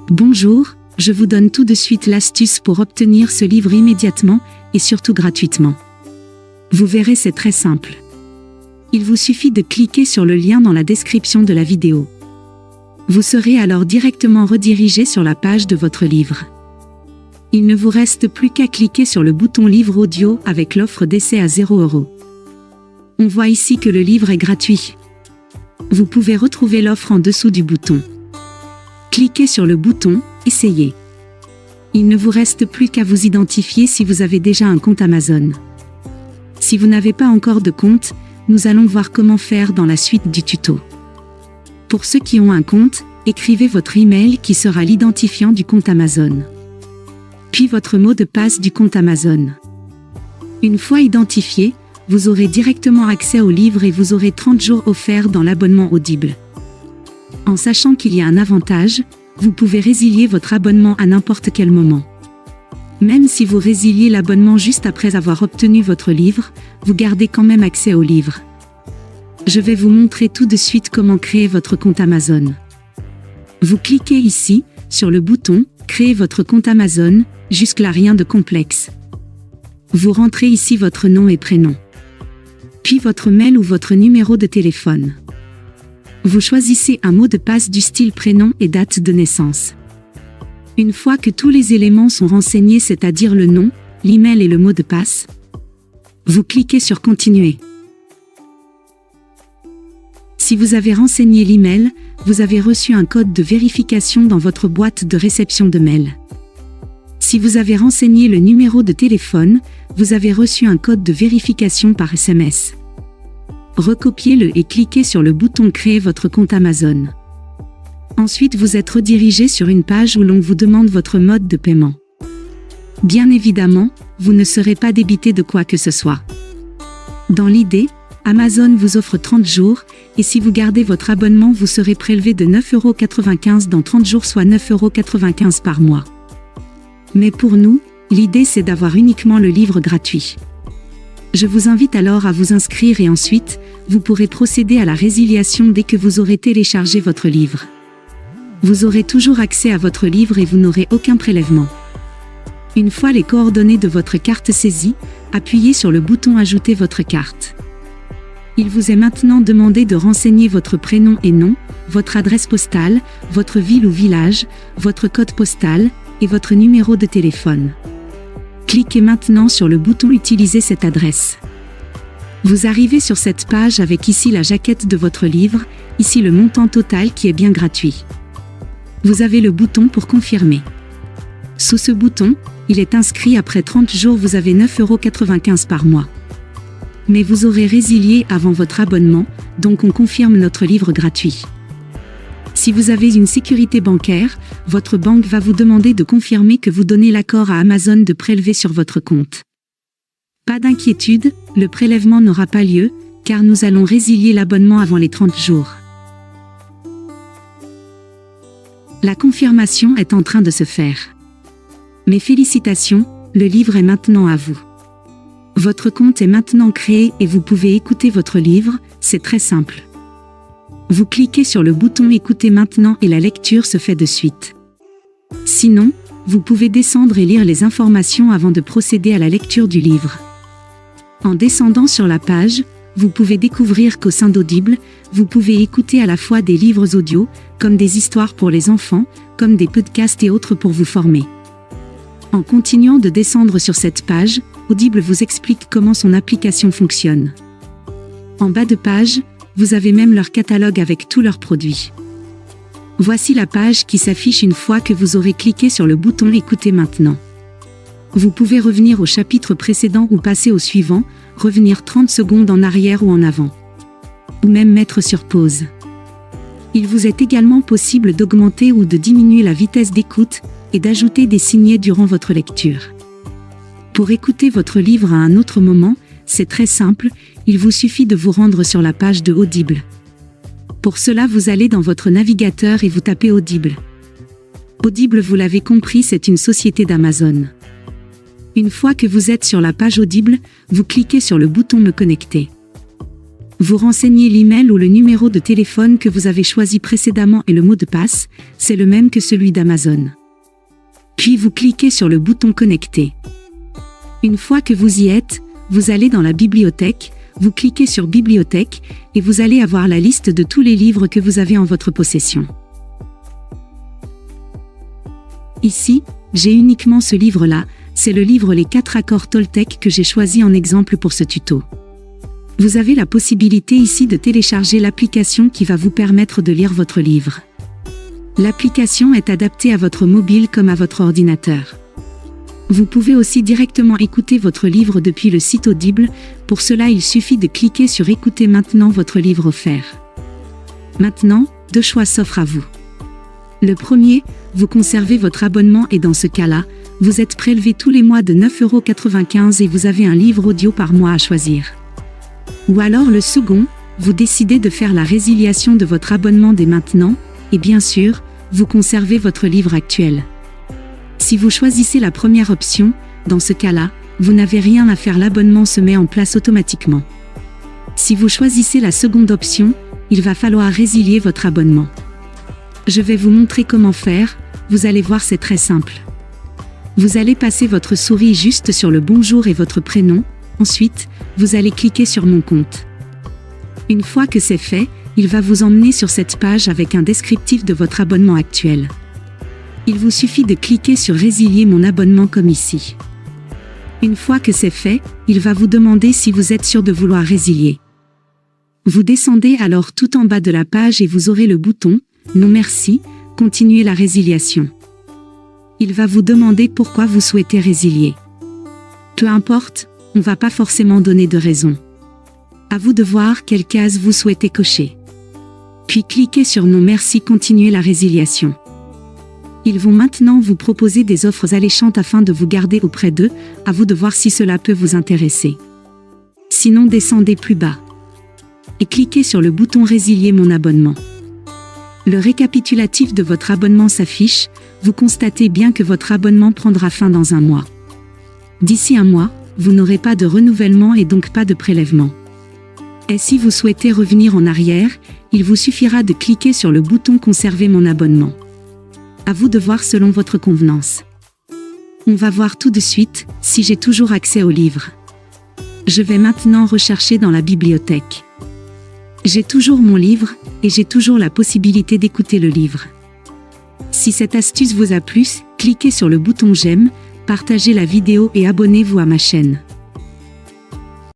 Bonjour, je vous donne tout de suite l'astuce pour obtenir ce livre immédiatement et surtout gratuitement. Vous verrez, c'est très simple. Il vous suffit de cliquer sur le lien dans la description de la vidéo. Vous serez alors directement redirigé sur la page de votre livre. Il ne vous reste plus qu'à cliquer sur le bouton livre audio avec l'offre d'essai à 0 €. On voit ici que le livre est gratuit. Vous pouvez retrouver l'offre en dessous du bouton. Cliquez sur le bouton « Essayez ». Il ne vous reste plus qu'à vous identifier si vous avez déjà un compte Amazon. Si vous n'avez pas encore de compte, nous allons voir comment faire dans la suite du tuto. Pour ceux qui ont un compte, écrivez votre email qui sera l'identifiant du compte Amazon. Puis votre mot de passe du compte Amazon. Une fois identifié, vous aurez directement accès au livre et vous aurez 30 jours offerts dans l'abonnement Audible. En sachant qu'il y a un avantage, vous pouvez résilier votre abonnement à n'importe quel moment. Même si vous résiliez l'abonnement juste après avoir obtenu votre livre, vous gardez quand même accès au livre. Je vais vous montrer tout de suite comment créer votre compte Amazon. Vous cliquez ici, sur le bouton « Créer votre compte Amazon », jusque-là rien de complexe. Vous rentrez ici votre nom et prénom. Puis votre mail ou votre numéro de téléphone. Vous choisissez un mot de passe du style prénom et date de naissance. Une fois que tous les éléments sont renseignés, c'est-à-dire le nom, l'email et le mot de passe, vous cliquez sur Continuer. Si vous avez renseigné l'email, vous avez reçu un code de vérification dans votre boîte de réception de mail. Si vous avez renseigné le numéro de téléphone, vous avez reçu un code de vérification par SMS. Recopiez-le et cliquez sur le bouton « Créer votre compte Amazon ». Ensuite, vous êtes redirigé sur une page où l'on vous demande votre mode de paiement. Bien évidemment, vous ne serez pas débité de quoi que ce soit. Dans l'idée, Amazon vous offre 30 jours, et si vous gardez votre abonnement, vous serez prélevé de 9,95 € dans 30 jours, soit 9,95 € par mois. Mais pour nous, l'idée c'est d'avoir uniquement le livre gratuit. Je vous invite alors à vous inscrire et ensuite, vous pourrez procéder à la résiliation dès que vous aurez téléchargé votre livre. Vous aurez toujours accès à votre livre et vous n'aurez aucun prélèvement. Une fois les coordonnées de votre carte saisies, appuyez sur le bouton « Ajouter votre carte ». Il vous est maintenant demandé de renseigner votre prénom et nom, votre adresse postale, votre ville ou village, votre code postal et votre numéro de téléphone. Cliquez maintenant sur le bouton « Utiliser cette adresse ». Vous arrivez sur cette page avec ici la jaquette de votre livre, ici le montant total qui est bien gratuit. Vous avez le bouton pour confirmer. Sous ce bouton, il est inscrit après 30 jours vous avez 9,95 € par mois. Mais vous aurez résilié avant votre abonnement, donc on confirme notre livre gratuit. Si vous avez une sécurité bancaire, votre banque va vous demander de confirmer que vous donnez l'accord à Amazon de prélever sur votre compte. Pas d'inquiétude, le prélèvement n'aura pas lieu, car nous allons résilier l'abonnement avant les 30 jours. La confirmation est en train de se faire. Mes félicitations, le livre est maintenant à vous. Votre compte est maintenant créé et vous pouvez écouter votre livre, c'est très simple. Vous cliquez sur le bouton « Écoutez maintenant » et la lecture se fait de suite. Sinon, vous pouvez descendre et lire les informations avant de procéder à la lecture du livre. En descendant sur la page, vous pouvez découvrir qu'au sein d'Audible, vous pouvez écouter à la fois des livres audio, comme des histoires pour les enfants, comme des podcasts et autres pour vous former. En continuant de descendre sur cette page, Audible vous explique comment son application fonctionne. En bas de page, vous avez même leur catalogue avec tous leurs produits. Voici la page qui s'affiche une fois que vous aurez cliqué sur le bouton « Écoutez maintenant ». Vous pouvez revenir au chapitre précédent ou passer au suivant, revenir 30 secondes en arrière ou en avant. Ou même mettre sur pause. Il vous est également possible d'augmenter ou de diminuer la vitesse d'écoute et d'ajouter des signets durant votre lecture. Pour écouter votre livre à un autre moment, c'est très simple, il vous suffit de vous rendre sur la page de Audible. Pour cela, vous allez dans votre navigateur et vous tapez Audible. Audible, vous l'avez compris, c'est une société d'Amazon. Une fois que vous êtes sur la page Audible, vous cliquez sur le bouton Me connecter. Vous renseignez l'email ou le numéro de téléphone que vous avez choisi précédemment et le mot de passe, c'est le même que celui d'Amazon. Puis vous cliquez sur le bouton Connecter. Une fois que vous y êtes, vous allez dans la bibliothèque, vous cliquez sur Bibliothèque et vous allez avoir la liste de tous les livres que vous avez en votre possession. Ici, j'ai uniquement ce livre-là, c'est le livre Les 4 accords Toltec que j'ai choisi en exemple pour ce tuto. Vous avez la possibilité ici de télécharger l'application qui va vous permettre de lire votre livre. L'application est adaptée à votre mobile comme à votre ordinateur. Vous pouvez aussi directement écouter votre livre depuis le site Audible, pour cela il suffit de cliquer sur Écoutez maintenant votre livre offert. Maintenant, 2 choix s'offrent à vous. Le premier, vous conservez votre abonnement et dans ce cas-là, vous êtes prélevé tous les mois de 9,95 € et vous avez un livre audio par mois à choisir. Ou alors le second, vous décidez de faire la résiliation de votre abonnement dès maintenant, et bien sûr, vous conservez votre livre actuel. Si vous choisissez la première option, dans ce cas-là, vous n'avez rien à faire, l'abonnement se met en place automatiquement. Si vous choisissez la seconde option, il va falloir résilier votre abonnement. Je vais vous montrer comment faire, vous allez voir c'est très simple. Vous allez passer votre souris juste sur le bonjour et votre prénom, ensuite, vous allez cliquer sur Mon compte. Une fois que c'est fait, il va vous emmener sur cette page avec un descriptif de votre abonnement actuel. Il vous suffit de cliquer sur Résilier mon abonnement comme ici. Une fois que c'est fait, il va vous demander si vous êtes sûr de vouloir résilier. Vous descendez alors tout en bas de la page et vous aurez le bouton « Non merci, continuez la résiliation ». Il va vous demander pourquoi vous souhaitez résilier. Peu importe, on ne va pas forcément donner de raison. À vous de voir quelle case vous souhaitez cocher. Puis cliquez sur Non merci, continuez la résiliation. Ils vont maintenant vous proposer des offres alléchantes afin de vous garder auprès d'eux, à vous de voir si cela peut vous intéresser. Sinon descendez plus bas. Et cliquez sur le bouton Résilier mon abonnement. Le récapitulatif de votre abonnement s'affiche, vous constatez bien que votre abonnement prendra fin dans 1 mois. D'ici 1 mois, vous n'aurez pas de renouvellement et donc pas de prélèvement. Et si vous souhaitez revenir en arrière, il vous suffira de cliquer sur le bouton Conserver mon abonnement. À vous de voir selon votre convenance. On va voir tout de suite si j'ai toujours accès au livre. Je vais maintenant rechercher dans la bibliothèque. J'ai toujours mon livre, et j'ai toujours la possibilité d'écouter le livre. Si cette astuce vous a plu, cliquez sur le bouton j'aime, partagez la vidéo et abonnez-vous à ma chaîne.